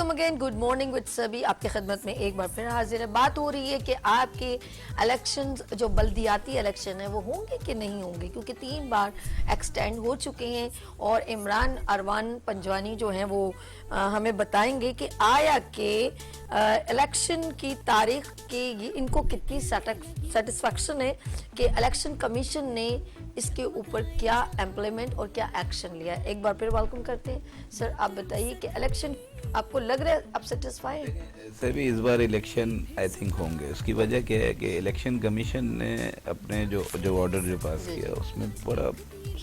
Welcome again, good morning with सभी। आपकी खिदमत में एक बार फिर हाजिर है। बात हो रही है कि आपके इलेक्शन जो बल्दियाती इलेक्शन है वो होंगे कि नहीं होंगे, क्योंकि 3 बार एक्सटेंड हो चुके हैं और इमरान अरवान पंजवानी जो हैं वो हमें बताएंगे कि आया के इलेक्शन की तारीख की इनको कितनी सेटिस्फैक्शन है कि इलेक्शन कमीशन ने इसके ऊपर क्या इम्प्लीमेंट और क्या एक्शन लिया। एक बार फिर वेलकम करते हैं सर। आप बताइए कि इलेक्शन आपको लग रहा है आप सेटिस्फाई हैं? सर भी इस बार इलेक्शन आई थिंक होंगे। उसकी वजह क्या है कि इलेक्शन कमीशन ने अपने जो ऑर्डर जो पास किया उसमें बड़ा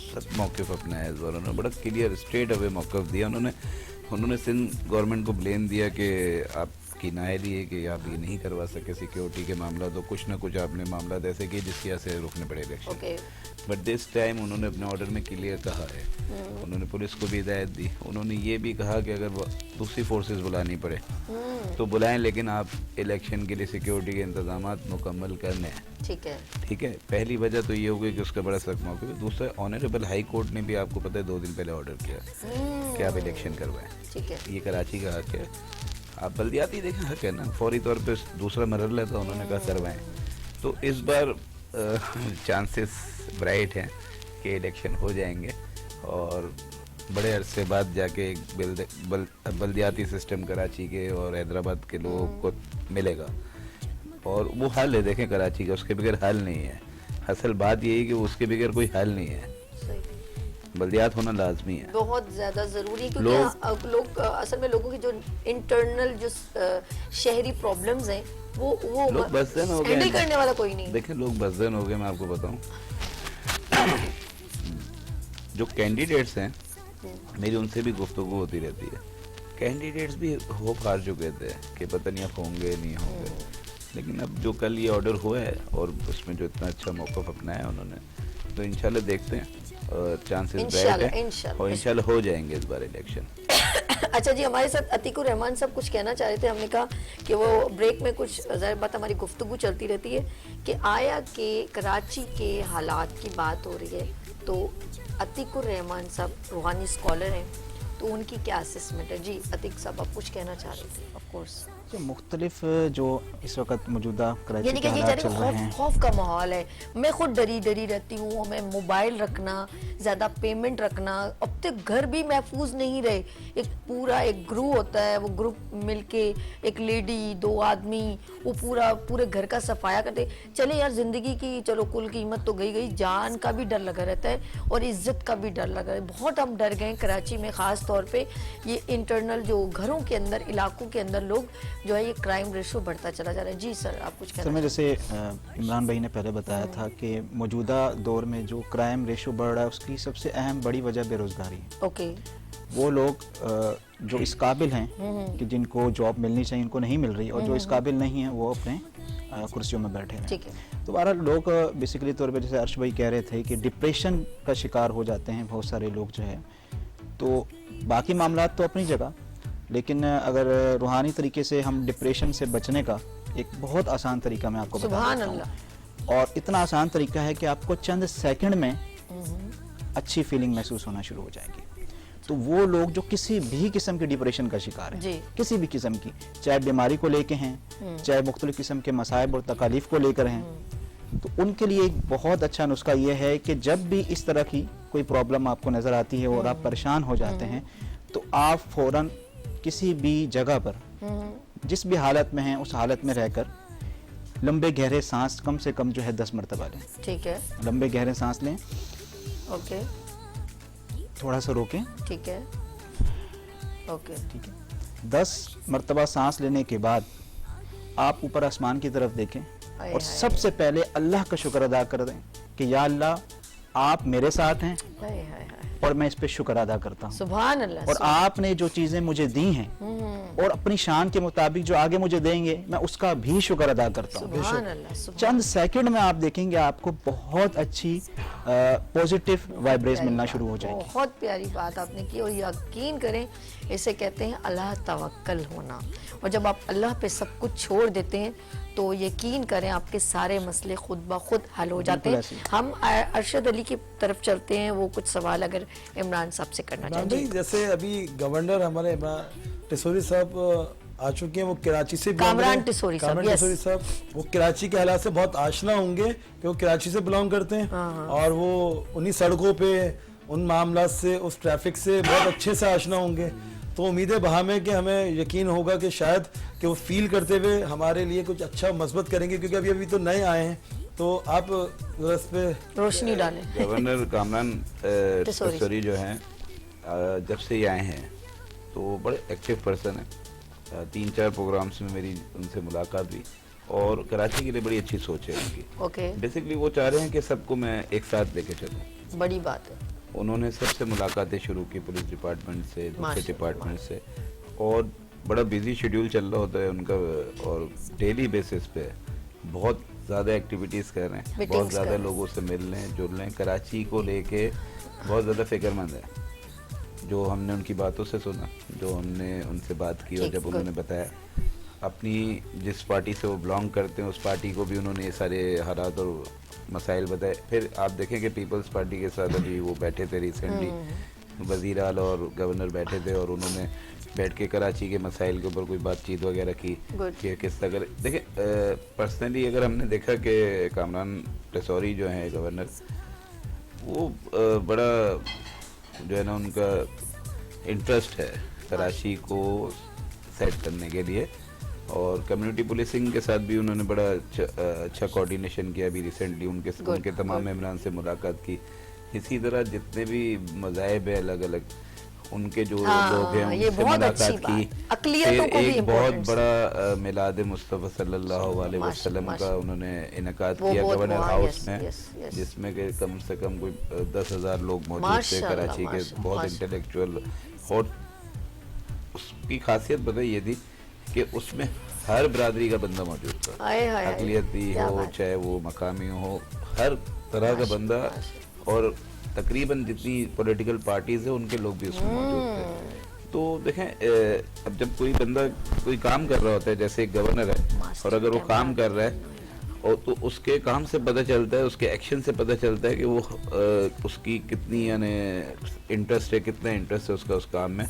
सख्त मौक़िफ़ अपनाया। इस बार उन्होंने बड़ा क्लियर स्ट्रेट अवे मौक़िफ़ दिया। उन्होंने सिंध गवर्नमेंट को ब्लेम दिया कि आपकी नाअहली है कि आप ये नहीं करवा सके सिक्योरिटी के मामला, तो कुछ ना कुछ आपने मामला ऐसे किए जिसकी वजह से रुकने पड़े इलेक्शन। बट दिस टाइम उन्होंने अपने ऑर्डर में क्लियर कहा है, उन्होंने पुलिस को भी हिदायत दी। उन्होंने ये भी कहा कि अगर दूसरी फोर्सेस बुलानी पड़े तो बुलाएं, लेकिन आप इलेक्शन के लिए सिक्योरिटी के इंतजाम मुकम्मल करने हैं। ठीक है। पहली वजह तो ये हो गई कि उसका बड़ा सख्त मौका है। दूसरा, ऑनरेबल हाई कोर्ट ने भी आपको पता है 2 दिन पहले ऑर्डर किया कि आप इलेक्शन करवाएं। ये कराची का हक है, आप बल्दियाती देखें हक है ना, फौरी तौर पे दूसरा मरहला था, उन्होंने कहा करवाएं। तो इस बार चांसेस ब्राइट हैं कि इलेक्शन हो जाएंगे और बड़े अरसे बाद जाके एक बल्दियाती सिस्टम कराची के और हैदराबाद के लोगों को मिलेगा और वो हल है। देखें कराची का, उसके बगैर हल नहीं है। असल बात यही कि उसके बगैर कोई हल नहीं है, बल्दियात होना लाजमी है, बहुत ज्यादा जरूरी है, क्योंकि लोग असल में लोगों की जो इंटरनल जो शहरी प्रॉब्लम्स हैं वो लोग बसदन हो गए, हैंडल करने वाला कोई नहीं। देखिए लोग बसदन हो गए। मैं आपको बताऊं, जो कैंडिडेट्स हैं मेरी उनसे भी गुफ्तगू होती रहती है। कैंडिडेट्स भी होप हार चुके थे कि पता नहीं अब होंगे नहीं होंगे, लेकिन अब जो कल ये ऑर्डर हुआ है और उसमें जो इतना अच्छा मौक़िफ़ अपनाया उन्होंने, तो इंशाल्लाह देखते हैं, चांसेस ब्राइट हैं और इंशाल्लाह हो जाएंगे इस बार इलेक्शन। अच्छा जी, हमारे साथ अतीकुर रहमान साहब कुछ कहना चाह रहे थे। हमने कहा कि वो ब्रेक में कुछ ज़ाहिर बात हमारी गुफ्तगू चलती रहती है कि आया के कराची के हालात की बात हो रही है, तो अतीकुर रहमान साहब रूहानी स्कॉलर हैं, तो उनकी क्या असेसमेंट है? जी अतीक साहब, आप कुछ कहना चाह रहे थे। ऑफ कोर्स तो मुख्तलिफ जो इस वक्त मौजूदा कराची यानी कि के हालात चल रहे हैं, खौफ का माहौल है। मैं खुद डरी रहती हूँ। हमें मोबाइल रखना, ज़्यादा पेमेंट रखना, अब तक घर भी महफूज नहीं रहे। एक पूरा एक ग्रुप होता है, वो ग्रुप मिलके एक लेडी 2 आदमी वो पूरे घर का सफाया करते। चले यार, ज़िंदगी की चलो कुल कीमत तो गई, जान का भी डर लगा रहता है और इज्जत का भी डर लगा है। बहुत हम डर गए कराची में, ख़ास तौर पर ये इंटरनल जो घरों के अंदर, इलाकों के अंदर लोग जो है ये क्राइम रेशो बढ़ता चला जा रहा है। जी सर, आप कुछ कहना? मैं जैसे इमरान भाई ने पहले बताया था कि मौजूदा दौर में जो क्राइम रेशो बढ़ रहा है उसकी सबसे अहम बड़ी वजह बेरोजगारी है। ओके। वो लोग जो इस काबिल हैं कि जिनको जॉब मिलनी चाहिए उनको नहीं मिल रही, और जो इस काबिल नहीं है वो अपने कुर्सियों में बैठे हैं। ठीक है। तो बहरहाल लोग बेसिकली तौर पे, जैसे अर्श भाई कह रहे थे कि डिप्रेशन का शिकार हो जाते हैं बहुत सारे लोग जो है। तो बाकी मामला तो अपनी जगह, लेकिन अगर रूहानी तरीके से हम डिप्रेशन से बचने का एक बहुत आसान तरीका मैं आपको बता देता हूं, और इतना आसान तरीका है कि आपको चंद सेकंड में अच्छी फीलिंग महसूस होना शुरू हो जाएगी। तो वो लोग जो किसी भी किस्म के डिप्रेशन का शिकार हैं, किसी भी किस्म की, चाहे बीमारी को लेके हैं, चाहे मुख्तलिफ किस्म के मसाइब और तकालीफ को लेकर हैं, तो उनके लिए एक बहुत अच्छा नुस्खा ये है कि जब भी इस तरह की कोई प्रॉब्लम आपको नजर आती है और आप परेशान हो जाते हैं, तो आप फौरन किसी भी जगह पर जिस भी हालत में हैं उस हालत में रहकर लंबे गहरे सांस कम से कम जो है 10 मरतबा लें। ठीक है। लंबे गहरे सांस लें। ओके। थोड़ा सा रोकें। ठीक है। ओके। ठीक है। 10 मरतबा सांस लेने के बाद आप ऊपर आसमान की तरफ देखें और सबसे पहले अल्लाह का शुक्र अदा कर दें कि या अल्लाह, आप मेरे साथ हैं और मैं इस पे शुक्र अदा करता हूँ। सुभान अल्लाह। और आपने जो चीजें मुझे दी हैं और अपनी शान के मुताबिक जो आगे मुझे देंगे, मैं उसका भी शुक्र अदा करता हूँ। चंद सेकंड में आप देखेंगे आपको बहुत अच्छी पॉजिटिव वाइब्रेस मिलना शुरू हो जाएगी। बहुत प्यारी बात आपने की, और यकीन करें इसे कहते हैं अल्लाह तवक्कल होना। और जब आप अल्लाह पे सब कुछ छोड़ देते हैं तो यकीन करें आपके सारे मसले खुद ब खुद हल हो जाते हैं। हम अरशद अली की तरफ चलते हैं, वो कुछ सवाल अगर इमरान साहब से करना चाहते हैं। जैसे अभी गवर्नर हमारे टिसोरी साहब आ चुके हैं, वो कराची से कामरान टिसोरी साहब, कामरान yes. टिसोरी साहब, वो कराची के हालात से बहुत आशना होंगे कि वो कराची से बिलोंग करते हैं और वो उन्हीं सड़कों पे उन मामला से, उस ट्रैफिक से बहुत अच्छे से आशना होंगे। तो उम्मीद है बहा में कि हमें यकीन होगा कि शायद कि वो फील करते हुए हमारे लिए कुछ अच्छा मस्बत करेंगे, क्योंकि अभी अभी तो नए आए हैं। तो आप इस पे रोशनी डालें। गवर्नर कामरान टिसोरी टिसोरी जो हैं जब से ये आए हैं तो बड़े एक्टिव पर्सन हैं। 3-4 प्रोग्राम्स में मेरी उनसे मुलाकात हुई और कराची के लिए बड़ी अच्छी सोच है उनकी। ओके, बेसिकली वो चाह रहे हैं कि सबको मैं एक साथ लेके चलूं। बड़ी बात है। उन्होंने सबसे मुलाकातें शुरू की, पुलिस डिपार्टमेंट से, दूसरे माशाल्लाह, डिपार्टमेंट से, और बड़ा बिजी शेड्यूल चल रहा होता है उनका और डेली बेसिस पे बहुत ज़्यादा एक्टिविटीज़ कर रहे हैं, Meetings बहुत कर ज़्यादा रहे हैं। लोगों से मिल रहे हैं, जुड़ रहे हैं। कराची को लेके बहुत ज़्यादा फिक्रमंद है। जो हमने उनकी बातों से सुना, जो हमने उनसे बात की और ठीक, जब good. उन्होंने बताया अपनी जिस पार्टी से वो बिलोंग करते हैं उस पार्टी को भी उन्होंने ये सारे हालात और मसाइल बताए। फिर आप देखें कि पीपल्स पार्टी के साथ अभी वो बैठे थे रिसेंटली, वज़ीर आला और गवर्नर बैठे थे और उन्होंने बैठ के कराची के मसाइल के ऊपर कोई बातचीत वगैरह की Good. कि किस तरह। देखिए पर्सनली अगर हमने देखा कि कामरान टिसोरी जो है गवर्नर, वो बड़ा जो है ना उनका इंटरेस्ट है कराची को सेट करने के लिए, और कम्युनिटी पुलिसिंग के साथ भी उन्होंने बड़ा अच्छा कोऑर्डिनेशन किया। अभी रिसेंटली उनके तमाम मेंबरान से मुलाकात की। इसी तरह जितने भी मज़ाहिब है अलग अलग, उनके जो लोग हैं ये उनसे बहुत मुलाकात अच्छी की। बात। अक़लियतों को भी एक बहुत importance बड़ा मिलाद मुस्तफ़ा सल्लल्लाहु अलैहि वसल्लम का माशाल्लाह। उन्होंने इनकाद वो किया बहुत गवर्नर वहाँ, हाउस yes, में, yes, yes. जिसमें कि कम से कम कोई 10,000 लोग मौजूद थे माशाल्लाह, कराची के, माशाल्लाह, बहुत माशाल्लाह। इंटेलेक्चुअल। और उसकी खासियत बताइए ये थी कि उसमें हर बरादरी का बंदा मौजूद था, हाय हाय हाय, अक़लियती क्या हो बात। चाहे वो मकामी हो, हर तरह का बंदा, और तकरीबन जितनी पॉलिटिकल पार्टीज है उनके लोग भी उसमें मौजूद थे। तो देखें अब जब कोई बंदा कोई काम कर रहा होता है, जैसे एक गवर्नर है, और अगर वो काम कर रहा है और तो उसके काम से पता चलता है, उसके एक्शन से पता चलता है कि वो उसकी कितनी यानी इंटरेस्ट है, कितना इंटरेस्ट है उसका उस काम में।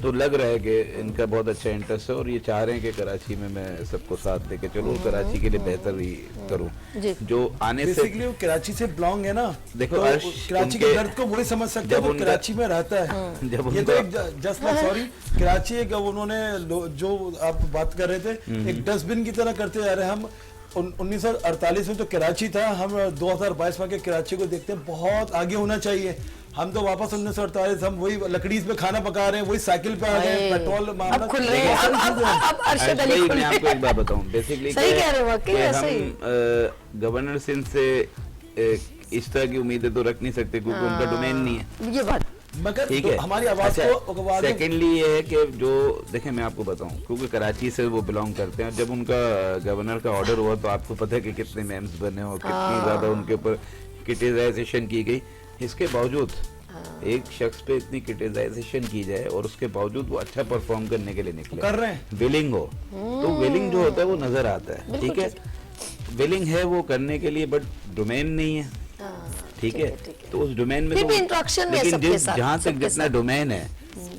तो लग रहा है कि इनका बहुत अच्छा इंटरेस्ट है और ये चाह रहे हैं कि कराची में मैं सबको साथ लेके चलूँ, कराची के लिए बेहतर ही करूँ। जी। जो आने से बेसिकली वो कराची से बिलोंग है ना, देखो, तो अर्श, कराची के उनके- दर्द को वही समझ सकते जब हैं, वो उनका- कराची में रहता है। जब ये तो उनका- एक जस्ट लाइक सॉरी, कराची एक उन्होंने जो आप बात कर रहे थे, एक डस्टबिन की तरह करते जा रहे हैं हम। 1948 में तो कराची था, हम 2022 में के कराची को देखते हैं, बहुत आगे होना चाहिए। हम तो वापस 1948 हम वही लकड़ी पे खाना पका रहे हैं, वही साइकिल पे आ गए, पेट्रोल मामला अब खुल रहे हैं, अब अरशद अली खुल मैं रहे आपको एक हैं। बात बताऊं, बेसिकली सही कह रहे हो, वाकई में सही। गवर्नर सिंह से इस तरह की उम्मीदें तो रख नहीं सकते क्योंकि उनका डोमेन नहीं है, ये बात मगर ठीक तो है। हमारी आवाज को आवाज सेकेंडली ये है कि जो देखें मैं आपको बताऊं, क्योंकि कराची से वो बिलोंग करते हैं, जब उनका गवर्नर का ऑर्डर हुआ तो आपको पता है कि कितने मेम्स बने और कितनी ज्यादा उनके ऊपर क्रिटिसाइजेशन की गई। इसके बावजूद एक शख्स पे इतनी क्रिटिसाइजेशन की जाए और उसके बावजूद वो अच्छा परफॉर्म करने के लिए निकले, कर रहे हैं। विलिंग हो, तो विलिंग जो होता है वो नजर आता है, ठीक है, विलिंग है वो करने के लिए, बट डोमेन नहीं है, ठीक है। तो उस डोमेन में फिर तो भी interaction में लेकिन सबके साथ, जहाँ तक सबके जितना साथ। डोमेन है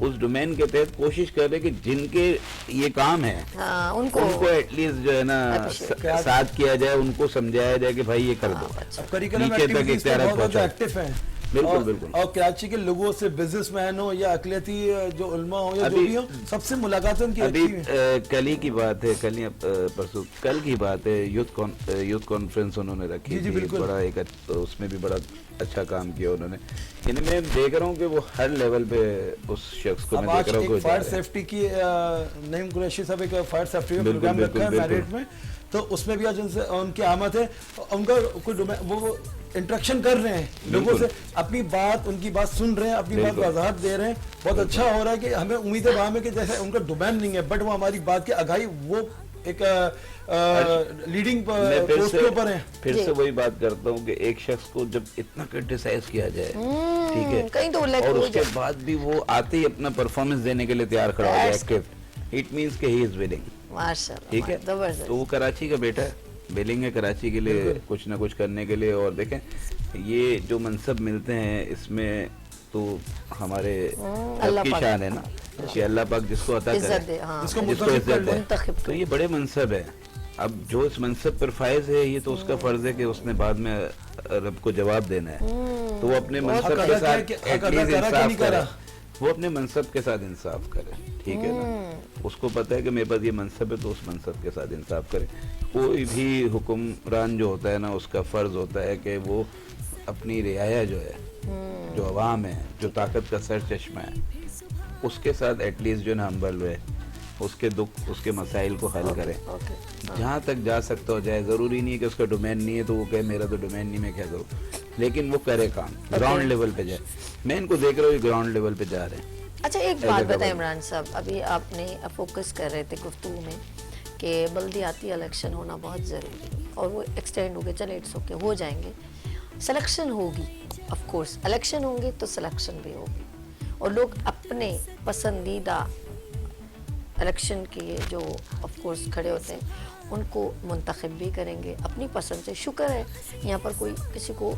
उस डोमेन के तहत कोशिश कर रहे कि जिनके ये काम है हाँ, उनको एटलीस्ट जो है ना Appreciate। साथ किया जाए, उनको समझाया जाए कि भाई ये कर दो, अब करिकुलम नीचे तक एक्टिविटीज इख्तियार बहुत पहुंचाओ। एक्टिव हैं। बिल्कुल, और- बिल्कुल। और कराची के लोगों से, बिजनेसमैन हो या अकलियती जो उलमा हो या जो अभी- भी हो, सबसे मुलाकातें उनकी अभी अच्छी हैं। कल ही की बात है, कल ही परसों कल की बात है, यूथ कॉन्फ्रेंस उन्होंने रखी जी, जी, थी, बिल्कुल। बड़ा एक तो उसमें भी बड़ा अच्छा काम किया उन्होंने। यानी मैं देख रहा हूँ कि वो हर लेवल पे उस शख्स को अब मैं आज देख रहा हूँ कि एक वो जा फायर रहा है। सेफ्टी की नईम कुरैशी साहब एक फायर सेफ्टी का बिल्कुल, प्रोग्राम रखा है बिल्कुल, मैरिट में, तो उसमें भी आज उनसे उनकी आमद है, उनका कोई वो इंटरेक्शन कर रहे हैं लोगों से, अपनी बात, उनकी बात सुन रहे हैं, अपनी बात बिल्कुल। वजाहत दे रहे हैं। बहुत अच्छा हो रहा है कि हमें उम्मीद है वहाँ में कि जैसे उनका डोमेन नहीं है, बट वो हमारी बात की आगाही, वो एक लीडिंग मैं पोस्ट के ऊपर है। फिर से वही बात करता हूँ कि एक शख्स को जब इतना क्रिटिसाइज किया जाए, ठीक है, कहीं तो let और go उसके जाए। बाद भी वो आते ही अपना परफॉर्मेंस देने के लिए तैयार खड़ा हो जाए, That's एक्टिव, इट मींस कि ही इज विलिंग, माशाल्लाह, ठीक है। जबरदस्त। तो वो कराची का बेटा है, विलिंग है कराची के लिए कुछ ना कुछ करने के लिए। और देखें ये जो मनसब मिलते हैं इसमें तो हमारे अल्लाह रब की पाक। शान है ना, کہ اللہ پاک جس کو عطا عزت کرے دے، ہاں، جس کو جس کو منتخب عزت کر لے. ہے منتخب تو یہ بڑے منصب ہے. اب جو اس منصب پر فائز ہے یہ تو اس کا فرض ہے کہ اس نے بعد میں رب کو جواب دینا ہے. تو وہ اپنے منصب حق کے ادا ساتھ کیا- ایٹ حق ادا لیسٹ کرا کہ انصاف نہیں کرے. کرا؟ وہ اپنے منصب کے ساتھ انصاف کرے, ٹھیک ہے نا. اس کو پتہ ہے کہ میرے پاس یہ منصب ہے تو اس منصب کے ساتھ انصاف کرے. کوئی بھی حکمران جو ہوتا ہے نا اس کا فرض ہوتا ہے کہ وہ اپنی رعایا جو ہے, جو عوام ہے, جو طاقت کا سر چشمہ ہے, اس کے ساتھ ایٹ لیسٹ جو ہے نا ہمبل ہوئے, اس کے دکھ اس کے مسائل کو حل کرے. جہاں تک جا سکتا ہو جائے. ضروری نہیں ہے کہ اس کا ڈومین نہیں ہے تو وہ کہے میرا تو ڈومین نہیں, میں کیا کروں, لیکن وہ کرے کام گراؤنڈ لیول پہ جائے. میں ان کو دیکھ رہا ہوں گراؤنڈ لیول پہ جا رہے ہیں. اچھا ایک بات بتائیں عمران صاحب, ابھی آپ نے فوکس کر رہے تھے گفتگو میں کہ بلدیاتی الیکشن ہونا بہت ضروری ہے اور وہ ایکسٹینڈ ہو گئے, چلے اٹس اوکے, ہو جائیں گے, سلیکشن ہوگی, آف کورس الیکشن ہوں گے تو سلیکشن بھی ہوگی, اور لوگ اپنے پسندیدہ الیکشن کے جو آف کورس کھڑے ہوتے ہیں ان کو منتخب بھی کریں گے اپنی پسند سے. شکر ہے یہاں پر کوئی کسی کو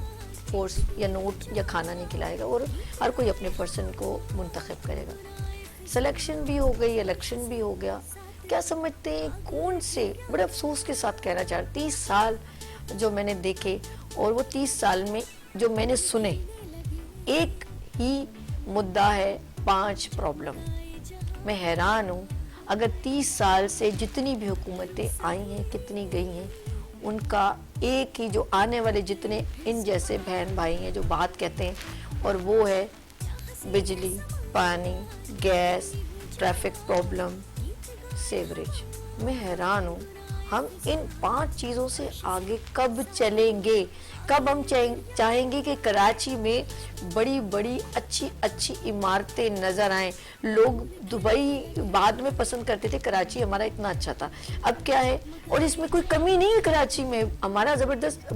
فورس یا نوٹ یا کھانا نہیں کھلائے گا, اور ہر کوئی اپنے پرسن کو منتخب کرے گا. سلیکشن بھی ہو گئی, الیکشن بھی ہو گیا. کیا سمجھتے ہیں کون سے, بڑے افسوس کے ساتھ کہنا چاہ رہا, 30 سال جو میں نے دیکھے اور وہ 30 سال میں جو میں نے سنے, ایک ہی مدعا ہے, 5 پرابلم. میں حیران ہوں اگر 30 سال سے جتنی بھی حکومتیں آئی ہیں, کتنی گئی ہیں, ان کا ایک ہی جو آنے والے جتنے ان جیسے بہن بھائی ہیں جو بات کہتے ہیں, اور وہ ہے بجلی, پانی, گیس, ٹریفک پرابلم, سیوریج. میں حیران ہوں ہم ان 5 چیزوں سے آگے کب چلیں گے, کب ہم چاہیں گے کہ کراچی میں بڑی بڑی اچھی اچھی عمارتیں نظر آئیں. لوگ دبئی بعد میں پسند کرتے تھے, کراچی ہمارا اتنا اچھا تھا. اب کیا ہے, اور اس میں کوئی کمی نہیں ہے کراچی میں, ہمارا زبردست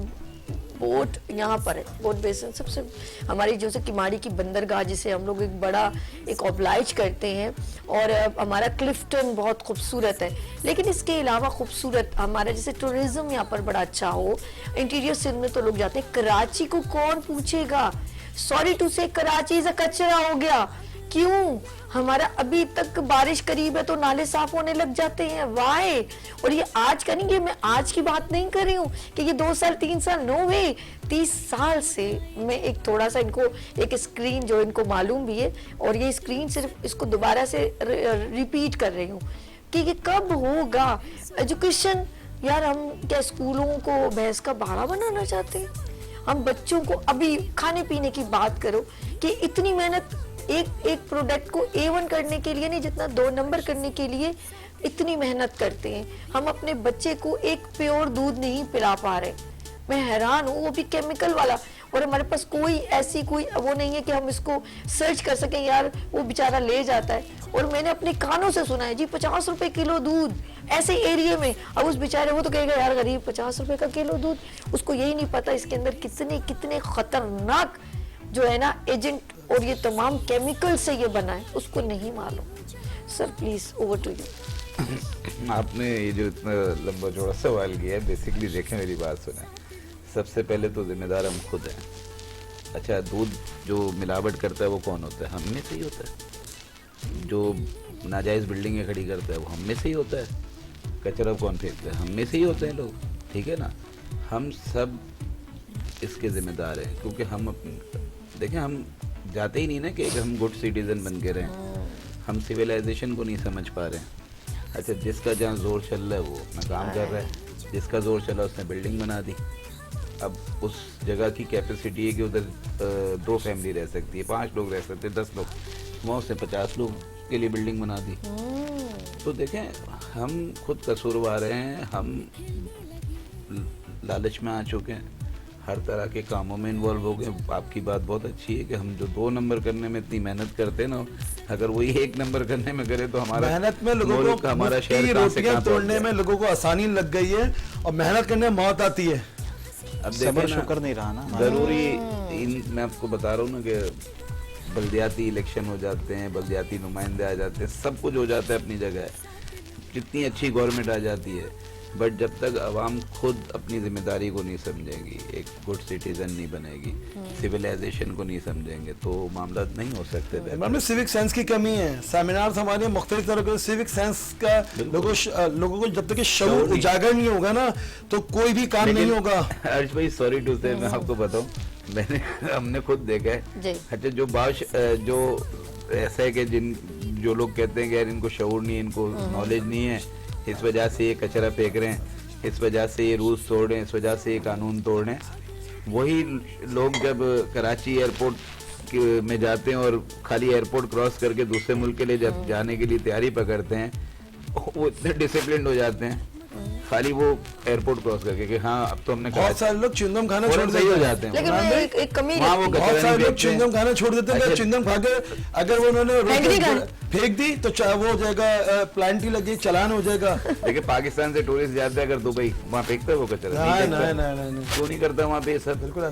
بوٹ یہاں پر ہے, بوٹ بیسن سب سے ہماری جو سے کماڑی کی بندرگاہ جسے ہم لوگ ایک بڑا ایک اوبلائج کرتے ہیں, اور ہمارا کلفٹن بہت خوبصورت ہے. لیکن اس کے علاوہ خوبصورت ہمارا جیسے ٹورزم یہاں پر بڑا اچھا ہو, انٹیریئر سندھ میں تو لوگ جاتے ہیں. کراچی کو کون پوچھے گا, سوری ٹو سے کراچی سے کچرا ہو گیا. کیوں, ہمارا ابھی تک بارش قریب ہے تو نالے صاف ہونے لگ جاتے ہیں, وائے. اور یہ آج کا نہیں, یہ میں آج کی بات نہیں کر رہی ہوں کہ یہ 2 سال 3 سال, نو وے, 30 سال سے. میں ایک تھوڑا سا ان کو ایک اسکرین جو ان کو معلوم بھی ہے, اور یہ اسکرین صرف اس کو دوبارہ سے ریپیٹ کر رہی ہوں کہ یہ کب ہوگا. ایجوکیشن یار, ہم کیا اسکولوں کو بھینس کا باڑا بنانا چاہتے ہیں؟ ہم بچوں کو ابھی کھانے پینے کی بات کرو کہ اتنی محنت ایک پروڈکٹ کو A1 کرنے کے لیے نہیں, جتنا 2 نمبر کرنے کے لیے اتنی محنت کرتے ہیں. ہم اپنے بچے کو ایک پیور دودھ نہیں پلا پا رہے. میں حیران ہوں, وہ بھی کیمیکل والا, اور ہمارے پاس کوئی ایسی کوئی وہ نہیں ہے کہ ہم اس کو سرچ کر سکیں. یار وہ بیچارہ لے جاتا ہے, اور میں نے اپنے کانوں سے سنا ہے جی 50 روپے کلو دودھ ایسے ایریے میں. اب اس بیچارے وہ تو کہے گا یار غریب 50 روپے کا کلو دودھ, اس کو یہی نہیں پتا اس کے اندر کتنے خطرناک جو ہے نا ایجنٹ اور یہ تمام کیمیکل سے یہ بنا ہے, اس کو نہیں معلوم. Sir please over to you. آپ نے یہ جو اتنا لمبا چوڑا سوال کیا ہے, بیسکلی دیکھیں میری بات سنیں. سب سے پہلے تو ذمہ دار ہم خود ہیں. اچھا, دودھ جو ملاوٹ کرتا ہے وہ کون ہوتا ہے؟ ہم میں سے ہی ہوتا ہے. جو ناجائز بلڈنگیں کھڑی کرتا ہے وہ ہم میں سے ہی ہوتا ہے. کچرا کون پھینکتا ہے؟ ہم میں سے ہی ہوتے ہیں لوگ, ٹھیک ہے نا. ہم سب اس کے ذمہ دار ہیں, کیونکہ ہم دیکھیں ہم جاتے ہی نہیں نا کہ ہم گڈ سٹیزن بن کے رہیں. ہم سویلائزیشن کو نہیں سمجھ پا رہے ہیں. اچھا, جس کا جہاں زور چل رہا ہے وہ اپنا کام کر رہا ہے, جس کا زور چلا اس نے بلڈنگ بنا دی. اب اس جگہ کی کیپیسٹی ہے کہ ادھر 2 فیملی رہ سکتی ہے, 5 لوگ رہ سکتے ہیں, 10 لوگ, وہاں اس نے 50 لوگ کے لیے بلڈنگ بنا دی. تو دیکھیں ہم خود قصوروار ہیں. ہم لالچ میں آ چکے ہیں, ہر طرح کے کاموں میں انوالو ہو گئے. آپ کی بات بہت اچھی ہے کہ ہم جو 2 نمبر کرنے میں اتنی محنت کرتے ہیں نا, اگر وہی 1 نمبر کرنے میں کرے تو ہمارا محنت میں لوگوں ملک, کو ہمارا مفت شہر کی کہاں سے روٹیاں کہاں پہنچ توڑنے گیا. میں لوگوں کو آسانی لگ گئی ہے, اور محنت کرنے میں موت آتی ہے. اب صبر دیکھیں نا, شکر نہیں رہا نا. ضروری میں آپ کو بتا رہا ہوں نا کہ بلدیاتی الیکشن ہو جاتے ہیں, بلدیاتی نمائندے آ جاتے ہیں, سب کچھ ہو جاتا ہے اپنی جگہ ہے. کتنی اچھی گورنمنٹ آ جاتی ہے, बट जब तक आवाम खुद अपनी जिम्मेदारी को नहीं समझेगी, एक गुड सिटीजन नहीं बनेगी, सिविलाइजेशन को नहीं समझेंगे, तो मामला नहीं हो सकते बेहतर। मैम सिविक सेंस की कमी है। सेमिनार हमारे मुख्तलिफ तरह के सिविक सेंस का लोगों को जब तक कि शऊर उजागर नहीं होगा ना तो कोई भी काम नहीं होगा। अर्श भाई सॉरी टू से मैं आपको बताऊं, हमने खुद देखा है। अच्छा जो ऐसा है कि जो लोग कहते हैं कि यार इनको शऊर नहीं है, इनको नॉलेज नहीं है, इस वजह से ये कचरा फेंक रहे हैं, इस वजह से ये रूल्स तोड़ रहे हैं, इस वजह से ये कानून तोड़ रहे हैं, वही लोग जब कराची एयरपोर्ट में जाते हैं और खाली एयरपोर्ट क्रॉस करके दूसरे मुल्क के लिए जब जाने के लिए तैयारी पकड़ते हैं, वो इतने डिसिप्लिन हो जाते हैं खाली वो एयरपोर्ट क्रॉस करके कि हाँ अब तो हमने बहुत सारे लोग च्युइंगम खाना छोड़ सही हो जाते हैं। लेकिन मैं एक कमी वहाँ वो बहुत सारे लोग च्युइंगम खाना छोड़ देते हैं। च्युइंगम खा के अगर वो उन्होंने फेंक दी तो वो हो जाएगा, प्लांटी लगी, चालान हो जाएगा। देखिए पाकिस्तान से टूरिस्ट जाते हैं अगर दुबई, वहाँ फेंकते हैं वो कचरा? नहीं क्यों नहीं करता वहाँ पे सब? बिल्कुल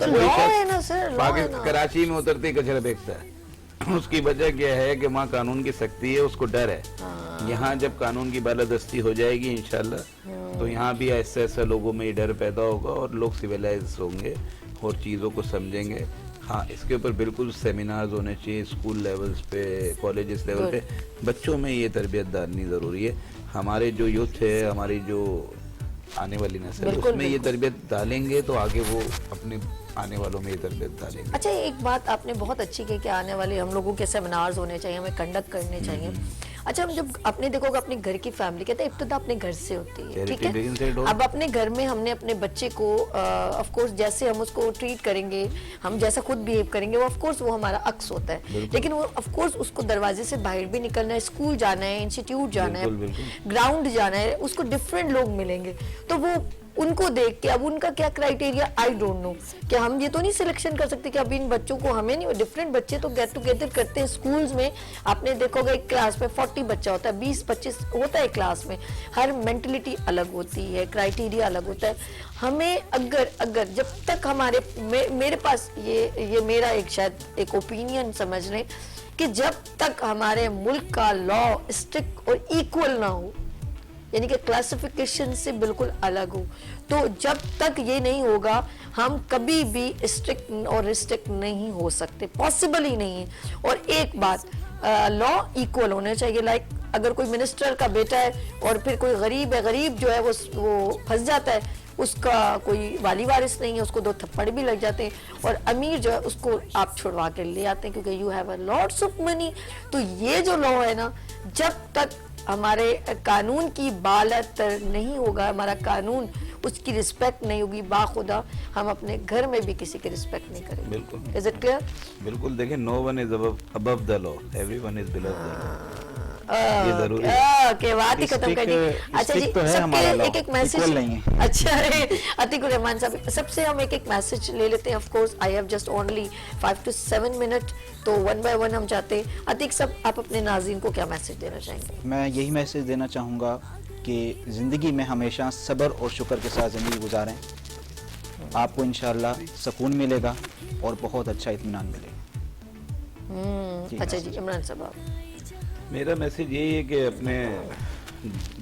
कराची में उतरते ही कचरा फेंकता है। उसकी वजह क्या है कि वहाँ कानून की सख्ती है, उसको डर है। यहाँ जब कानून की बालादस्ती हो जाएगी इंशाल्लाह तो यहाँ भी ऐसे ऐसे लोगों में ये डर पैदा होगा और लोग सिविलाइज होंगे और चीज़ों को समझेंगे। हाँ, इसके ऊपर बिल्कुल सेमिनार्स होने चाहिए स्कूल लेवल्स पे, कॉलेजेस लेवल पे, बच्चों में ये तरबियत डालनी ज़रूरी है। हमारे जो यूथ है, हमारी जो आने वाली नस्ल है, उसमें ये तरबियत डालेंगे तो आगे वो अपने आने वालों में ये तरबियत डालेंगे। अच्छा, एक बात आपने बहुत अच्छी की कि आने वाले हम लोगों के सेमिनार्स होने चाहिए, हमें कंडक्ट करने चाहिए। अच्छा, हम जब अपने देखोगे अपने घर की फैमिली, कहते हैं इब्तिदा अपने घर से होती है, ठीक है? अब अपने घर में हमने अपने बच्चे को ऑफ कोर्स जैसे हम उसको ट्रीट करेंगे, हम जैसा खुद बिहेव करेंगे, वो ऑफ कोर्स वो हमारा अक्स होता है। लेकिन वो ऑफ कोर्स उसको दरवाजे से बाहर भी निकलना है, स्कूल जाना है, इंस्टीट्यूट जाना है, ग्राउंड जाना है, उसको डिफरेंट लोग मिलेंगे, तो वो उनको देख के अब उनका क्या क्राइटेरिया आई डोंट नो, कि हम ये तो नहीं सिलेक्शन कर सकते कि अब इन बच्चों को हमें नहीं, डिफरेंट बच्चे तो गेट टुगेदर करते हैं स्कूल्स में। आपने देखोगे एक क्लास में 40 बच्चा होता है, 20-25 होता है क्लास में, हर मेंटलिटी अलग होती है, क्राइटेरिया अलग होता है। हमें अगर जब तक मेरे पास ये मेरा एक शायद एक ओपिनियन समझ लें कि जब तक हमारे मुल्क का लॉ स्ट्रिक्ट और इक्वल ना हो, यानी कि क्लासिफिकेशन से बिल्कुल अलग हो, तो जब तक ये नहीं होगा हम कभी भी स्ट्रिक्ट और रिस्ट्रिक्ट नहीं हो सकते, पॉसिबल ही नहीं है। और एक बात, लॉ इक्वल होने चाहिए। लाइक अगर कोई मिनिस्टर का बेटा है और फिर कोई गरीब है, गरीब जो है वो फंस जाता है, उसका कोई वाली वारिस नहीं है, उसको 2 थप्पड़ भी लग जाते हैं, और अमीर जो है उसको आप छुड़वा के ले आते हैं क्योंकि you have a lots of money. तो ये जो लॉ है ना, जब तक हमारे कानून की बालत नहीं होगा, हमारा कानून उसकी रिस्पेक्ट नहीं होगी, बाखुदा हम अपने घर में भी किसी की रिस्पेक्ट नहीं करेंगे। बिल्कुल। Is it clear? बिल्कुल। देखिए, no one is above the law, everyone is below the law. ये जरूरी है। ओके, बात ही खत्म कर दी। अच्छा जी, सबके एक मैसेज। अच्छा, अतीकुर रहमान साहब, सबसे हम एक मैसेज ले लेते हैं। Of course I have just only 5 to 7 minute, तो 1 by 1 हम चाहते हैं। अतीक साहब, आप अपने नाज़रीन को क्या मैसेज देना चाहेंगे? मैं यही मैसेज देना चाहूँगा कि ज़िंदगी में हमेशा सब्र और शुक्र के साथ ज़िंदगी गुजारें, आपको इंशाअल्लाह सुकून मिलेगा और बहुत अच्छा इत्मीनान मिलेगा। अच्छा जी, इमरान साहब, मेरा मैसेज यही है कि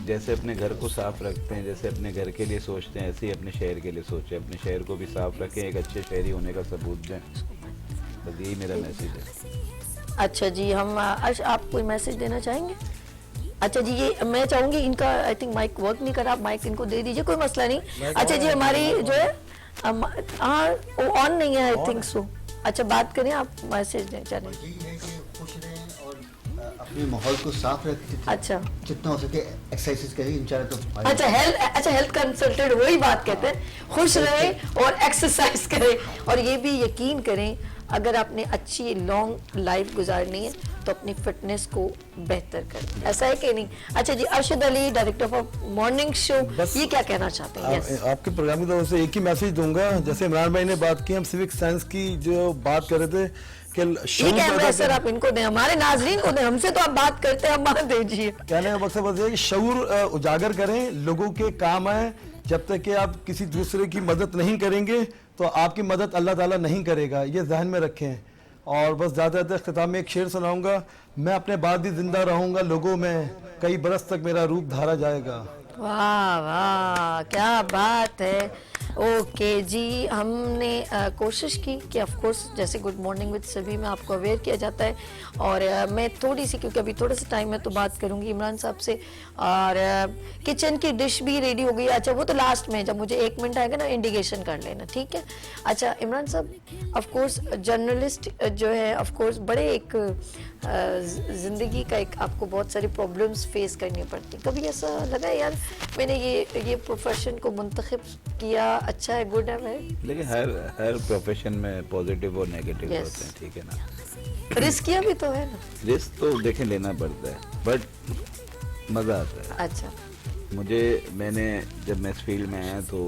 जैसे अपने घर को साफ रखते हैं, जैसे अपने घर के लिए सोचते हैं, ऐसे ही अपने शहर के लिए सोचें, अपने शहर को भी साफ रखें, एक अच्छे शहरी होने का सबूत दें। बस यही मेरा मैसेज है। अच्छा जी, हम आप कोई मैसेज देना चाहेंगे? अच्छा जी, ये मैं चाहूंगी, इनका आई थिंक माइक वर्क नहीं कर रहा, आप माइक इनको दे दीजिए, कोई मसला नहीं। अच्छा जी, हमारी जो है वो ऑन नहीं है आई थिंक सो। अच्छा, बात करें, आप मैसेज देना चाह रहे हैं? अपने माहौल को साफ रखें। अच्छा, जितना हो सके एक्सरसाइज करें इंशाल्लाह। तो अच्छा, हेल्थ कंसल्टेंट वही बात कहते हैं, खुश रहें और एक्सरसाइज करें, और ये भी यकीन करें अगर आपने अच्छी लॉन्ग लाइफ गुजारनी है तो अपनी फिटनेस को बेहतर करें। ऐसा है कि नहीं? अच्छा जी, Arshad Ali, director of morning show, ये क्या कहना चाहते हैं? आपके प्रोग्राम की तरफ से एक ही मैसेज दूंगा। जैसे इमरान भाई ने बात की, हम सिविक साइंस की जो बात कर रहे थे कि सर आप इनको दें, हमारे नाजरीन को दें, हमसे तो आप बात करते हैं, आप दीजिए। कहने का मकसद बस ये कि शऊर उजागर करें, लोगों के काम आए। जब तक कि आप किसी दूसरे की मदद नहीं करेंगे तो आपकी मदद अल्लाह ताला नहीं करेगा, ये जहन में रखें। और बस ज़्यादातर ख़िताब में एक शेर सुनाऊंगा, मैं अपने बाद भी जिंदा रहूंगा लोगों में, कई बरस तक मेरा रूप धारा जाएगा। वाह वाह क्या बात है. ओके जी, हमने कोशिश की कि ऑफ कोर्स जैसे गुड मॉर्निंग विद सभी में आपको अवेयर किया जाता है, और मैं थोड़ी सी, क्योंकि अभी थोड़ा सा टाइम है तो बात करूंगी इमरान साहब से. और किचन की डिश भी रेडी हो गई. अच्छा वो तो लास्ट में, जब मुझे 1 मिनट आएगा ना इंडिकेशन कर लेना, ठीक है. अच्छा इमरान साहब, ऑफ कोर्स जर्नलिस्ट जो है ऑफ कोर्स बड़े एक ज़िंदगी का एक आपको बहुत सारी प्रॉब्लम्स फेस करनी पड़ती. कभी ऐसा लगा यार मैंने ये प्रोफेशन को मुंतखब किया, अच्छा है, गुड है भाई? लेकिन हर प्रोफेशन में पॉजिटिव और नेगेटिव Yes. होते हैं, ठीक है ना. रिस्क किया भी तो है ना. रिस्क तो देखें लेना पड़ता है, बट मज़ा आता है. अच्छा मैंने जब मैं इस फील्ड में आया तो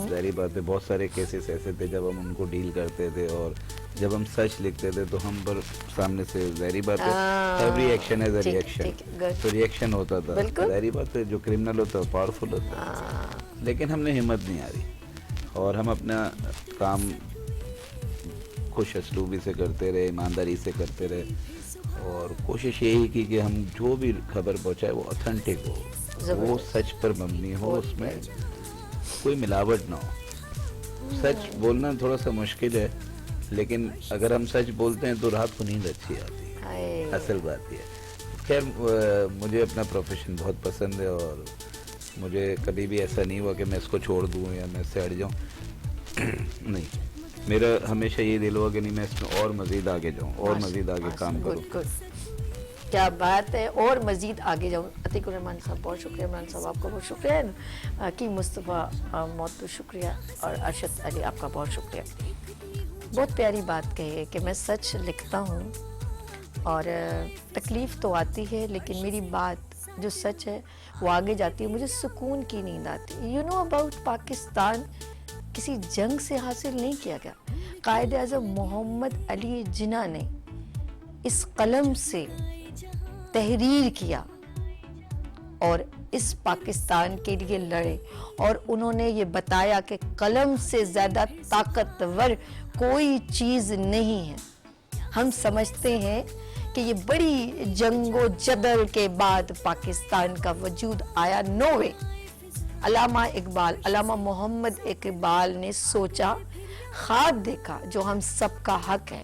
ज़ाहिर बात है बहुत सारे केसेस ऐसे थे जब हम उनको डील करते थे, और जब हम सच लिखते थे तो हम पर सामने से ज़ाहिर बात है एवरी एक्शन एज अ ठीक, रिएक्शन, ठीक, good. तो रिएक्शन होता था. बिल्कुल. ज़ाहिर बात है जो क्रिमिनल होता है पावरफुल होता है, लेकिन हमने हिम्मत नहीं हारी और हम अपना काम खुश असलूबी से करते रहे, ईमानदारी से करते रहे, और कोशिश यही की कि हम जो भी खबर पहुंचाए वो ऑथेंटिक हो, वो सच पर मबनी हो, उसमें कोई मिलावट ना हो. सच बोलना थोड़ा सा मुश्किल है, लेकिन अगर हम सच बोलते हैं तो रात को नींद अच्छी आती है. हाय. असल बात ये है. खैर मुझे अपना प्रोफेशन बहुत पसंद है, और मुझे कभी भी ऐसा नहीं हुआ कि मैं इसको छोड़ दूँ या मैं इससे हट जाऊँ. नहीं, मेरा हमेशा ये दिल हुआ कि नहीं मैं इसमें और मज़ीद आगे जाऊँ और मज़ीद आगे काम करूँ. गुड, क्या बात है, और मजीद आगे जाऊँ. अतीकुर रहमान साहब बहुत शुक्रिया, इमरान साहब आपका बहुत शुक्रिया है ना, की मुस्तफ़ा बहुत शुक्रिया, और अरशद अली आपका बहुत शुक्रिया. बहुत प्यारी बात कही है कि मैं सच लिखता हूँ और तकलीफ़ तो आती है, लेकिन मेरी बात जो सच है वो आगे जाती है, मुझे सुकून की नींद आती. यू नो अबाउट पाकिस्तान किसी जंग से हासिल नहीं किया गया. कायद आज़म मोहम्मद अली जिन्ना ने इस कलम से तहरीर किया और इस पाकिस्तान के लिए लड़े, और उन्होंने ये बताया कि कलम से ज़्यादा ताकतवर कोई चीज़ नहीं है. हम समझते हैं कि ये बड़ी जंगो जदल के बाद पाकिस्तान का वजूद आया. नो वे. अल्लामा मोहम्मद इकबाल ने सोचा, ख्वाब देखा जो हम सबका हक है,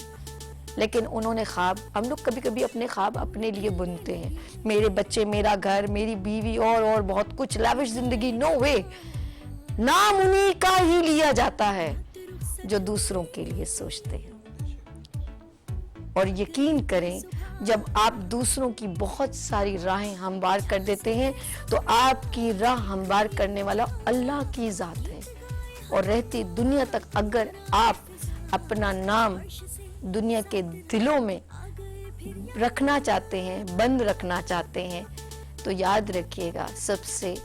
लेकिन उन्होंने ख्वाब, हम लोग कभी कभी अपने ख्वाब अपने लिए बुनते हैं, मेरे बच्चे, मेरा घर, मेरी बीवी और बहुत कुछ, लाविश जिंदगी. नो वे. नाम उन्हीं का ही लिया जाता है जो दूसरों के लिए सोचते हैं. और यकीन करें, जब आप दूसरों की बहुत सारी राहें हमवार कर देते हैं तो आपकी राह हमवार करने वाला अल्लाह की ज़ात है. और रहती दुनिया तक अगर आप अपना नाम दुनिया के दिलों में रखना चाहते हैं, बंद रखना चाहते हैं, तो याद रखिएगा, सबसे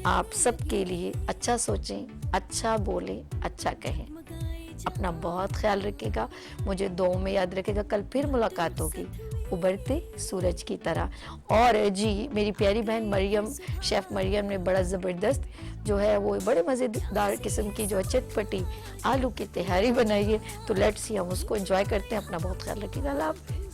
आप सबके लिए अच्छा सोचें, अच्छा बोलें, अच्छा कहें. अपना बहुत ख्याल रखिएगा. मुझे दुआओं में याद रखिएगा. कल फिर मुलाकात होगी उभरते सूरज की तरह. और जी मेरी प्यारी बहन मरियम, शेफ़ मरियम ने बड़ा ज़बरदस्त जो है वो बड़े मज़ेदार किस्म की जो है चटपटी आलू की तिहारी बनाई है, तो लेट्स सी हम उसको एंजॉय करते हैं. अपना बहुत ख्याल रखिएगा. अल्लाह हाफ़िज़.